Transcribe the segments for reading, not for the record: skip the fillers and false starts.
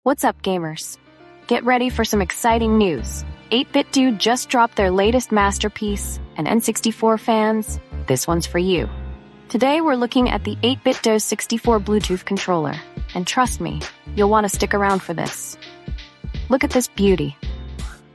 What's up, gamers? Get ready for some exciting news. 8BitDo just dropped their latest masterpiece, and N64 fans, this one's for you. Today we're looking at the 8BitDo N64 Bluetooth Controller, and trust me, you'll want to stick around for this. Look at this beauty.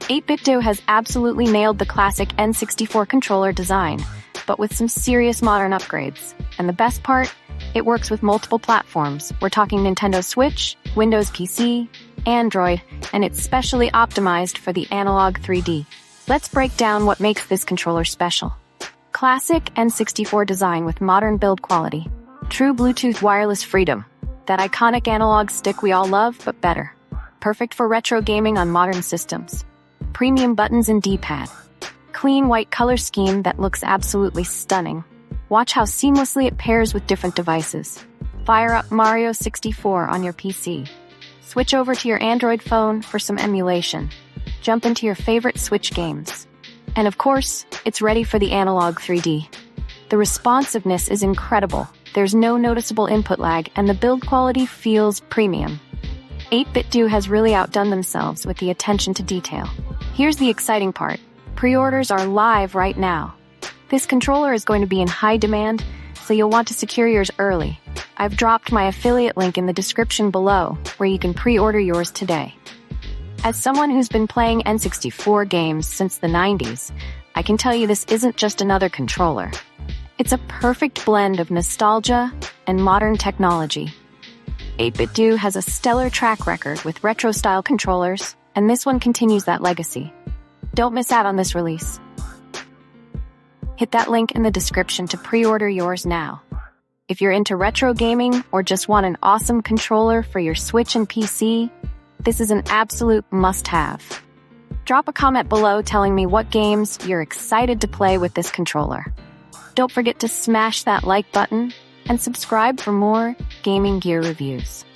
8BitDo has absolutely nailed the classic N64 controller design, but with some serious modern upgrades. And the best part? It works with multiple platforms. We're talking Nintendo Switch, Windows PC, Android, and it's specially optimized for the analog 3D. Let's break down what makes this controller special. Classic N64 design with modern build quality. True Bluetooth wireless freedom. That iconic analog stick we all love, but better. Perfect for retro gaming on modern systems. Premium buttons and D-pad. Clean white color scheme that looks absolutely stunning. Watch how seamlessly it pairs with different devices. Fire up Mario 64 on your PC. Switch over to your Android phone for some emulation. Jump into your favorite Switch games. And of course, it's ready for the analog 3D. The responsiveness is incredible. There's no noticeable input lag, and the build quality feels premium. 8BitDo has really outdone themselves with the attention to detail. Here's the exciting part. Pre-orders are live right now. This controller is going to be in high demand, so you'll want to secure yours early. I've dropped my affiliate link in the description below, where you can pre-order yours today. As someone who's been playing N64 games since the 90s, I can tell you this isn't just another controller. It's a perfect blend of nostalgia and modern technology. 8BitDo has a stellar track record with retro-style controllers, and this one continues that legacy. Don't miss out on this release. Hit that link in the description to pre-order yours now. If you're into retro gaming or just want an awesome controller for your Switch and PC, this is an absolute must-have. Drop a comment below telling me what games you're excited to play with this controller. Don't forget to smash that like button and subscribe for more gaming gear reviews.